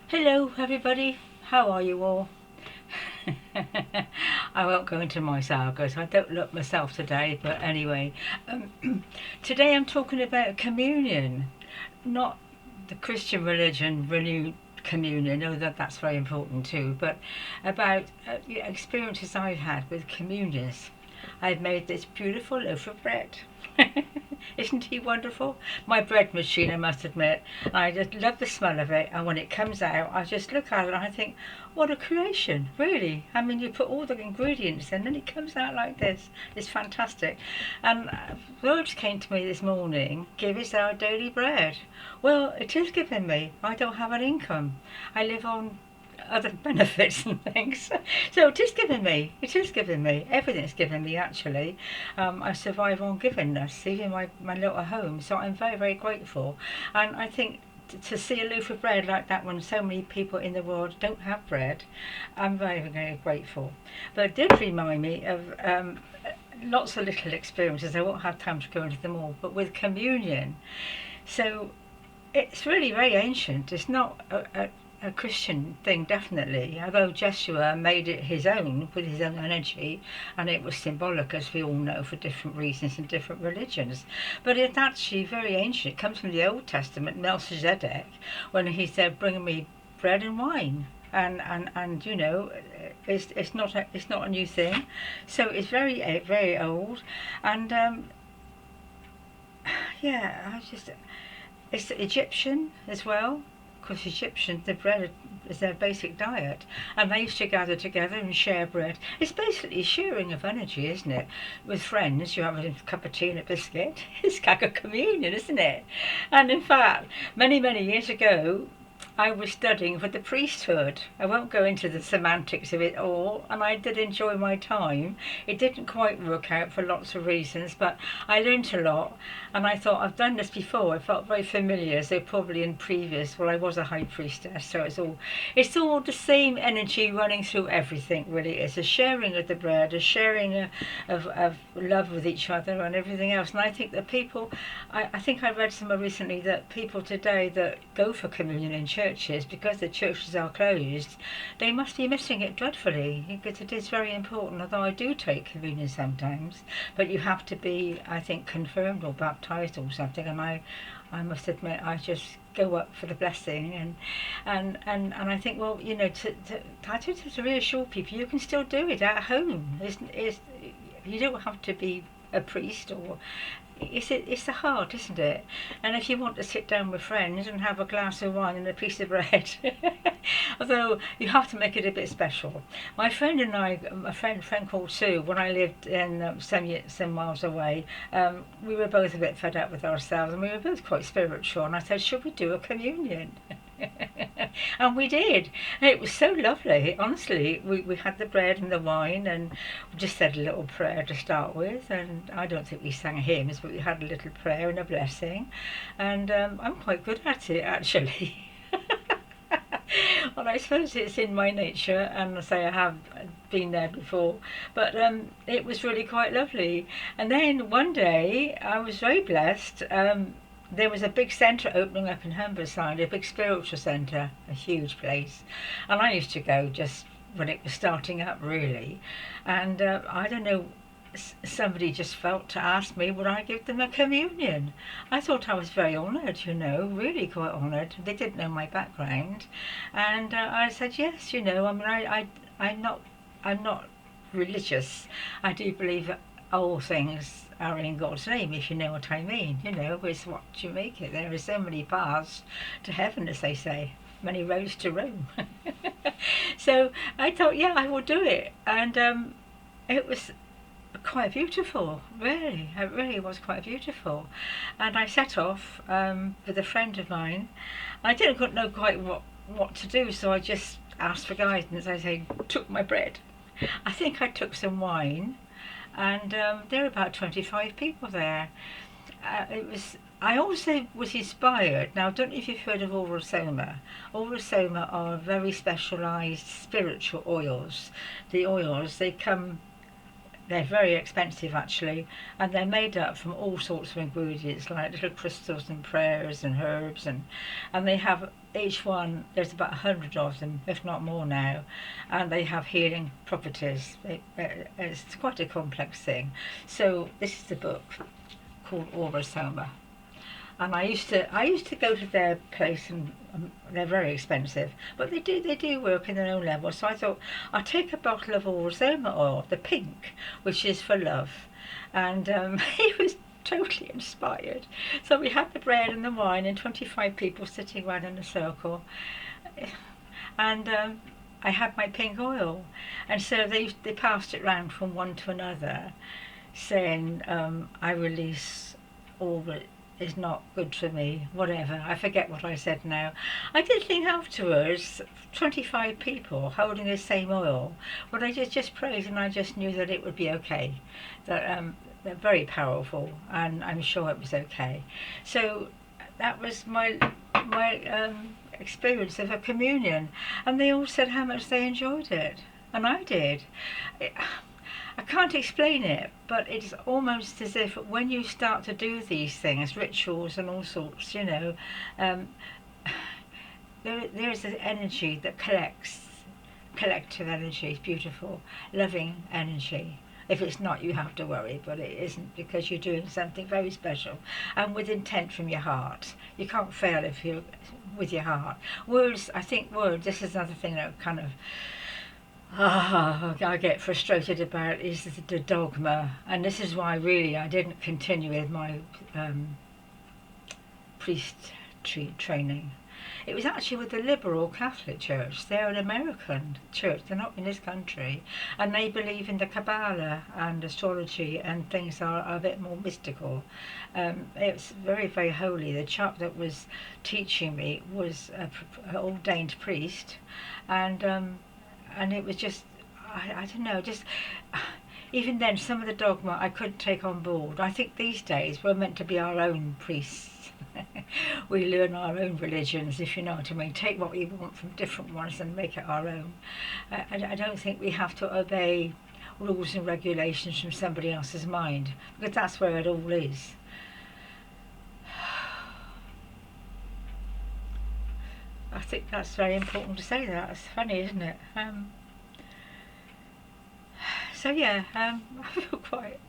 Hello everybody, how are you all? I won't go into my sagas, I don't look myself today, but anyway. Today I'm talking about communion, not the Christian religion renewed communion, know that that's very important too, but about experiences I've had with communions. I've made this beautiful loaf of bread. Isn't he wonderful? My bread machine, I must admit. I just love the smell of it, and when it comes out, I just look at it and I think, what a creation, really. I mean, you put all the ingredients in and it comes out like this. It's fantastic. And words came to me this morning, give us our daily bread. Well, it is giving me. I don't have an income. I live on other benefits and things. So it is giving me. It is giving me. Everything's giving me actually. I survive on givingness, even my little home. So I'm very, very grateful. And I think to see a loaf of bread like that when so many people in the world don't have bread, I'm very, very grateful. But it did remind me of lots of little experiences. I won't have time to go into them all, but with communion. So it's really very ancient. It's not a Christian thing, definitely, although Joshua made it his own with his own energy, and it was symbolic, as we all know, for different reasons in different religions. But it's actually very ancient. It comes from the Old Testament, Melchizedek, when he said, bring me bread and wine. And you know, it's not a new thing, so it's very old, and yeah, it's Egyptian as well, because Egyptians, the bread is their basic diet, and they used to gather together and share bread. It's basically sharing of energy, isn't it? With friends, you have a cup of tea and a biscuit. It's like a communion, isn't it? And in fact, many years ago, I was studying for the priesthood. I won't go into the semantics of it all, and I did enjoy my time. It didn't quite work out for lots of reasons, but I learnt a lot, and I thought, I've done this before. I felt very familiar, so probably in previous, well, I was a high priestess, so it's all the same energy running through everything, really. It's a sharing of the bread, a sharing of love with each other and everything else. And I think that people, I think I read somewhere recently that people today that go for communion in churches, because the churches are closed, they must be missing it dreadfully, because it is very important, although I do take communion sometimes, but you have to be, I think, confirmed or baptized or something, and I must admit I just go up for the blessing, and I think, well, you know, to reassure people, you can still do it at home. You don't have to be a priest, or it's the heart, isn't it? And if you want to sit down with friends and have a glass of wine and a piece of bread, although you have to make it a bit special. My friend and I, a friend called Sue, when I lived in some miles away, we were both a bit fed up with ourselves, and we were both quite spiritual. And I said, should we do a communion? And we did. And it was so lovely. Honestly, we had the bread and the wine, and we just said a little prayer to start with. And I don't think we sang hymns, but we had a little prayer and a blessing. And I'm quite good at it, actually. Well, I suppose it's in my nature, and I say I have been there before, but it was really quite lovely. And then one day, I was very blessed. There was a big centre opening up in Humberside, a big spiritual centre, a huge place, and I used to go just when it was starting up, really. And I don't know, somebody just felt to ask me would I give them a communion. I thought I was very honoured, you know, really quite honoured. They didn't know my background, and I said yes. You know, I mean, I'm not religious. I do believe that all things are in God's name, if you know what I mean. You know, it's what you make it. There are so many paths to heaven, as they say, many roads to Rome. So I thought, yeah, I will do it, and it was quite beautiful, really. It really was quite beautiful. And I set off with a friend of mine. I didn't know quite what to do, so I just asked for guidance. I took my bread. I think I took some wine, and there were about 25 people there. It was. I also was inspired. Now, I don't know if you've heard of oral soma. Oral soma are very specialised spiritual oils. The oils, they're very expensive actually, and they're made up from all sorts of ingredients like little crystals and prayers and herbs, and they have each one, there's about 100 of them, if not more now, and they have healing properties. It's quite a complex thing. So this is the book called Aura Soma. And I used to go to their place, and they're very expensive, but they do work in their own level. So I thought I'll take a bottle of Aura oil, the pink, which is for love, and he was totally inspired. So we had the bread and the wine, and 25 people sitting around in a circle, and I had my pink oil, and so they passed it round from one to another, saying, I release all that is not good for me, whatever. I forget what I said now. I did think afterwards, 25 people holding the same oil, but I just prayed, and I just knew that it would be okay. That they're very powerful, and I'm sure it was okay. So that was my experience of a communion, and they all said how much they enjoyed it, and I did. I can't explain it, but it's almost as if when you start to do these things, rituals and all sorts, you know, there is an energy that collects, collective energy. It's beautiful, loving energy. If it's not, you have to worry, but it isn't, because you're doing something very special and with intent from your heart. You can't fail if you're with your heart. Words, I think words, this is another thing that kind of I get frustrated about, is the dogma, and this is why really I didn't continue with my priest training. It was actually with the liberal Catholic Church. They're an American church, they're not in this country, and they believe in the Kabbalah and astrology, and things are a bit more mystical. It's very, very holy. The chap that was teaching me was an ordained priest, and it was just, I don't know, just even then some of the dogma I couldn't take on board. I think these days we're meant to be our own priests. We learn our own religions, if you know what I mean. Take what we want from different ones and make it our own. I don't think we have to obey rules and regulations from somebody else's mind, because that's where it all is. I think that's very important to say that. It's funny, isn't it? So yeah, I feel quite...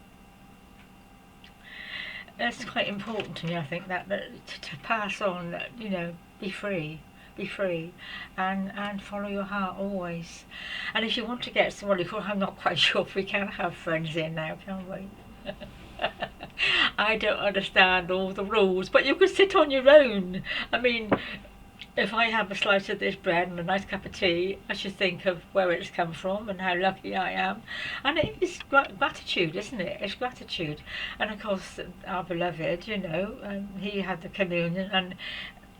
It's quite important to me, I think, that to pass on, that, you know, be free, and follow your heart always. And if you want to get somebody, I'm not quite sure if we can have friends in now, can we? I don't understand all the rules, but you could sit on your own. I mean, if I have a slice of this bread and a nice cup of tea, I should think of where it's come from and how lucky I am. And it is gratitude, isn't it? It's gratitude. And of course, our beloved, you know, he had the communion, and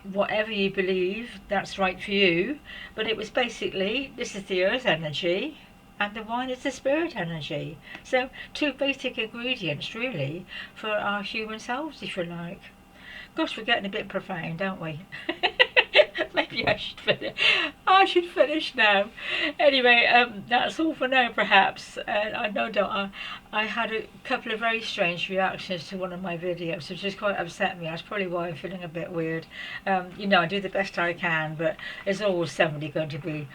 whatever you believe, that's right for you. But it was basically, this is the earth energy, and the wine is the spirit energy. So two basic ingredients, really, for our human selves, if you like. Gosh, we're getting a bit profound, aren't we? Maybe I should finish. I should finish now. Anyway, that's all for now, perhaps. I know that I had a couple of very strange reactions to one of my videos, which just quite upset me. That's probably why I'm feeling a bit weird. You know, I do the best I can, but there's always somebody going to be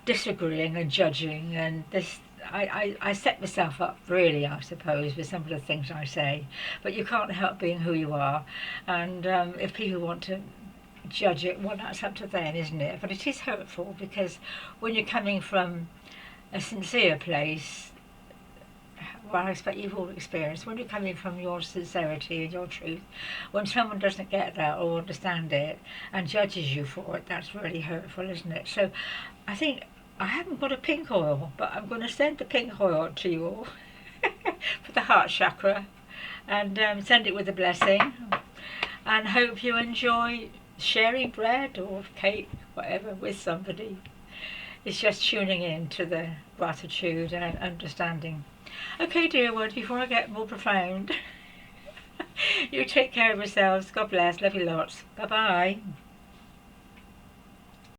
disagreeing and judging, and this. I set myself up, really, I suppose, with some of the things I say, but you can't help being who you are, and if people want to judge it, well, that's up to them, isn't it? But it is hurtful, because when you're coming from a sincere place, well, I expect you've all experienced, when you're coming from your sincerity and your truth, when someone doesn't get that or understand it and judges you for it, that's really hurtful, isn't it? So I think I haven't got a pink oil, but I'm going to send the pink oil to you all for the heart chakra, and send it with a blessing, and hope you enjoy sharing bread or cake, whatever, with somebody. It's just tuning in to the gratitude and understanding. Okay, dear ones, before I get more profound, you take care of yourselves. God bless. Love you lots. Bye-bye.